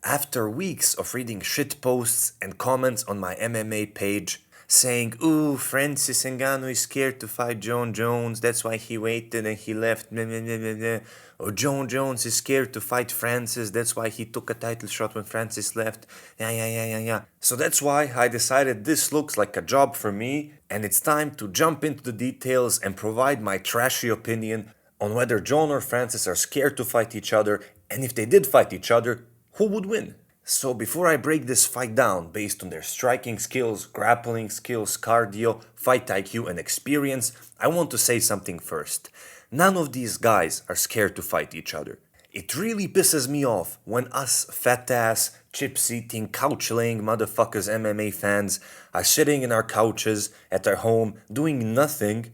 After weeks of reading shit posts and comments on my MMA page saying, ooh, Francis Ngannou is scared to fight Jon Jones, that's why he waited and he left, meh, meh, meh, meh, meh. Or Jon Jones is scared to fight Francis, that's why he took a title shot when Francis left, yeah. So that's why I decided this looks like a job for me, and it's time to jump into the details and provide my trashy opinion on whether Jon or Francis are scared to fight each other, and if they did fight each other, who would win? So before I break this fight down based on their striking skills, grappling skills, cardio, fight IQ and experience, I want to say something first. None of these guys are scared to fight each other. It really pisses me off when us fat-ass, chips-eating, couch-laying motherfuckers MMA fans are sitting in our couches at our home doing nothing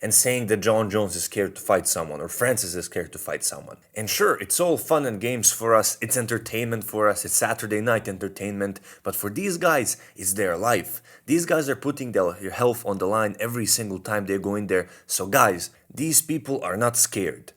and saying that Jon Jones is scared to fight someone or Francis is scared to fight someone. And sure, it's all fun and games for us, it's entertainment for us, it's Saturday night entertainment, but for these guys, it's their life. These guys are putting their health on the line every single time they go in there. So guys, these people are not scared.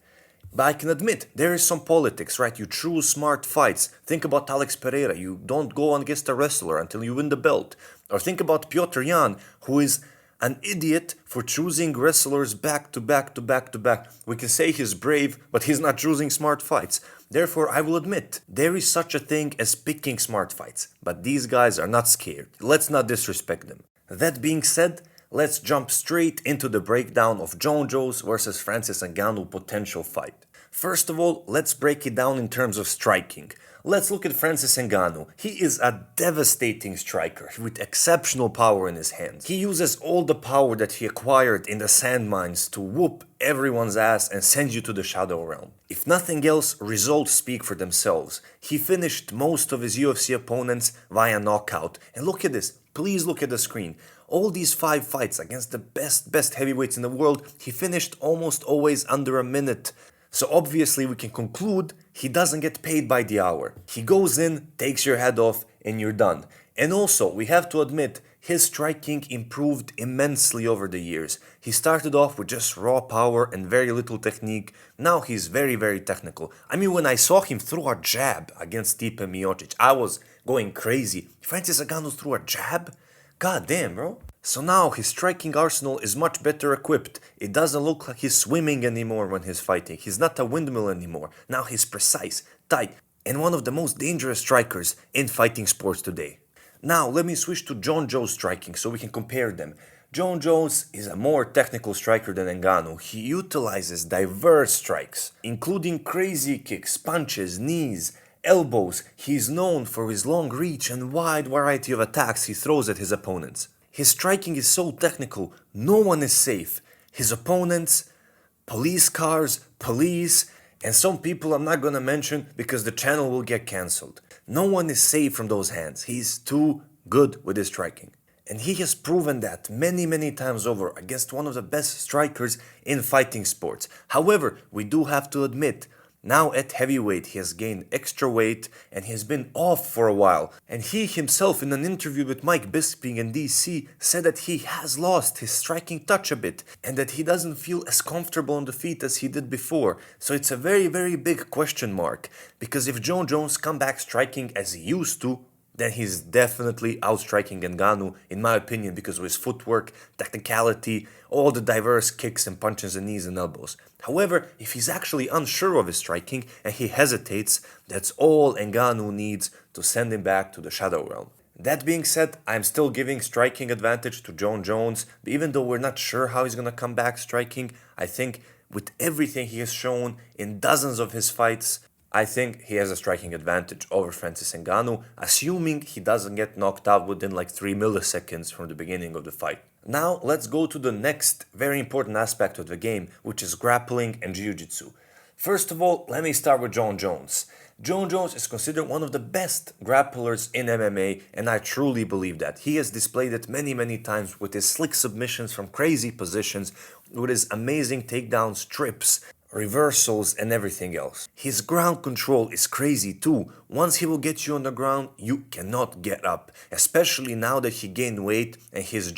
But I can admit, there is some politics, right? You choose smart fights. Think about Alex Pereira. You don't go against a wrestler until you win the belt. Or think about Piotr Jan, who is an idiot for choosing wrestlers back to back to back to back. We can say he's brave, but he's not choosing smart fights. Therefore, I will admit, there is such a thing as picking smart fights. But these guys are not scared. Let's not disrespect them. That being said, let's jump straight into the breakdown of Jon Jones versus Francis Ngannou potential fight. First of all, let's break it down in terms of striking. Let's look at Francis Ngannou. He is a devastating striker with exceptional power in his hands. He uses all the power that he acquired in the sand mines to whoop everyone's ass and send you to the shadow realm. If nothing else, results speak for themselves. He finished most of his UFC opponents via knockout. And look at this. Please look at the screen. All these 5 fights against the best heavyweights in the world, he finished almost always under a minute. So obviously we can conclude he doesn't get paid by the hour. He goes in, takes your head off, and you're done. And also, we have to admit, his striking improved immensely over the years. He started off with just raw power and very little technique. Now he's very technical. I mean, when I saw him throw a jab against Stipe Miocic, I was going crazy. Francis Ngannou threw a jab? God damn, bro. So now his striking arsenal is much better equipped. It doesn't look like he's swimming anymore when he's fighting. He's not a windmill anymore. Now he's precise, tight, and one of the most dangerous strikers in fighting sports today. Now let me switch to Jon Jones' striking so we can compare them. Jon Jones is a more technical striker than Ngannou. He utilizes diverse strikes, including crazy kicks, punches, knees, elbows. He's known for his long reach and wide variety of attacks he throws at his opponents. His striking is so technical, no one is safe. His opponents, police cars, police, and some people I'm not gonna mention because the channel will get cancelled. No one is safe from those hands. He's too good with his striking. And he has proven that many times over against one of the best strikers in fighting sports. However, we do have to admit, now at heavyweight he has gained extra weight and he has been off for a while. And he himself in an interview with Mike Bisping in DC said that he has lost his striking touch a bit and that he doesn't feel as comfortable on the feet as he did before. So it's a very big question mark, because if Jon Jones come back striking as he used to, then he's definitely outstriking Ngannou, in my opinion, because of his footwork, technicality, all the diverse kicks and punches and knees and elbows. However, if he's actually unsure of his striking and he hesitates, that's all Ngannou needs to send him back to the shadow realm. That being said, I'm still giving striking advantage to Jon Jones, even though we're not sure how he's gonna come back striking. I think with everything he has shown in dozens of his fights, I think he has a striking advantage over Francis Ngannou, assuming he doesn't get knocked out within like 3 milliseconds from the beginning of the fight. Now, let's go to the next very important aspect of the game, which is grappling and jiu-jitsu. First of all, let me start with Jon Jones. Jon Jones is considered one of the best grapplers in MMA, and I truly believe that. He has displayed it many times with his slick submissions from crazy positions, with his amazing takedowns, trips, reversals and everything else. His ground control is crazy too. Once he will get you on the ground, you cannot get up. Especially now that he gained weight and he's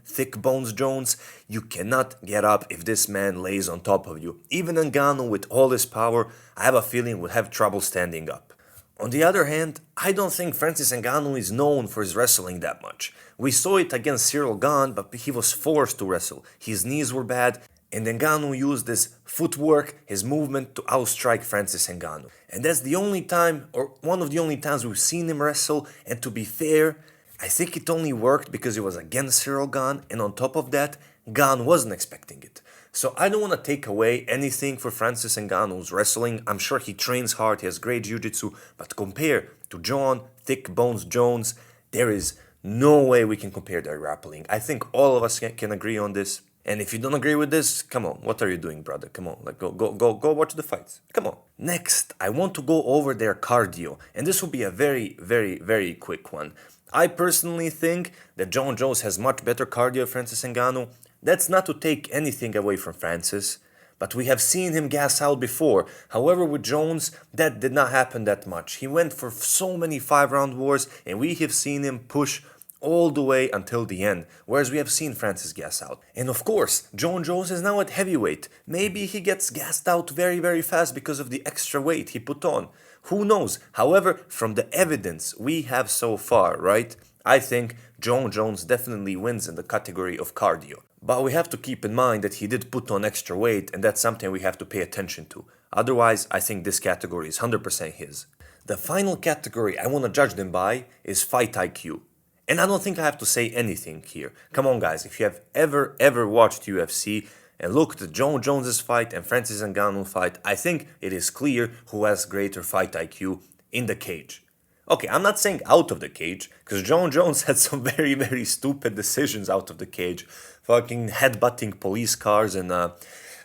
thick bones Jones, you cannot get up if this man lays on top of you. Even Ngannou with all his power, I have a feeling would have trouble standing up. On the other hand, I don't think Francis Ngannou is known for his wrestling that much. We saw it against Cyril Gane, but he was forced to wrestle. His knees were bad, and Ngannou used his footwork, his movement to outstrike Francis Ngannou. And that's the only time, or one of the only times we've seen him wrestle, and to be fair, I think it only worked because it was against Cyril Gane, and on top of that, Gane wasn't expecting it. So I don't want to take away anything for Francis Ngannou's wrestling. I'm sure he trains hard, he has great jiu-jitsu, but compared to Jon Thick Bones Jones, there is no way we can compare their grappling. I think all of us can agree on this. And if you don't agree with this, come on, what are you doing, brother? Come on, like go watch the fights. Come on. Next, I want to go over their cardio, and this will be a very quick one. I personally think that Jon Jones has much better cardio than Francis Ngannou. That's not to take anything away from Francis, but we have seen him gas out before. However, with Jones, that did not happen that much. He went for so many 5-round wars, and we have seen him push all the way until the end, whereas we have seen Francis gas out. And of course, Jon Jones is now at heavyweight. Maybe he gets gassed out very fast because of the extra weight he put on. Who knows? However, from the evidence we have so far, right, I think Jon Jones definitely wins in the category of cardio. But we have to keep in mind that he did put on extra weight, and that's something we have to pay attention to. Otherwise, I think this category is 100% his. The final category I want to judge them by is fight IQ. And I don't think I have to say anything here. Come on guys, if you have ever watched UFC and looked at Jon Jones' fight and Francis Ngannou fight, I think it is clear who has greater fight IQ in the cage. Okay, I'm not saying out of the cage, because Jon Jones had some very stupid decisions out of the cage. Fucking headbutting police cars and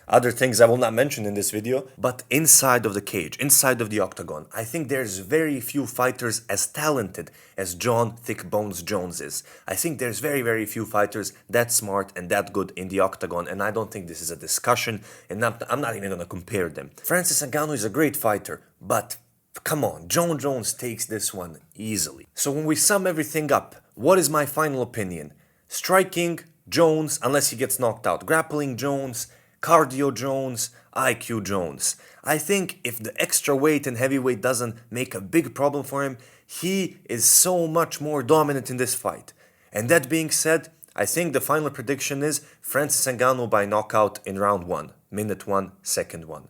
other things I will not mention in this video. But inside of the cage, inside of the octagon, I think there's very few fighters as talented as Jon Thick Bones Jones is. I think there's very few fighters that smart and that good in the octagon, and I don't think this is a discussion, and I'm not even gonna compare them. Francis Ngannou is a great fighter, but come on, Jon Jones takes this one easily. So when we sum everything up, what is my final opinion? Striking, Jones, unless he gets knocked out. Grappling, Jones. Cardio, Jones. IQ, Jones. I think if the extra weight and heavyweight doesn't make a big problem for him, he is so much more dominant in this fight. And that being said, I think the final prediction is Francis Ngannou by knockout in round 1. Minute 1, second 1.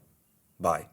Bye.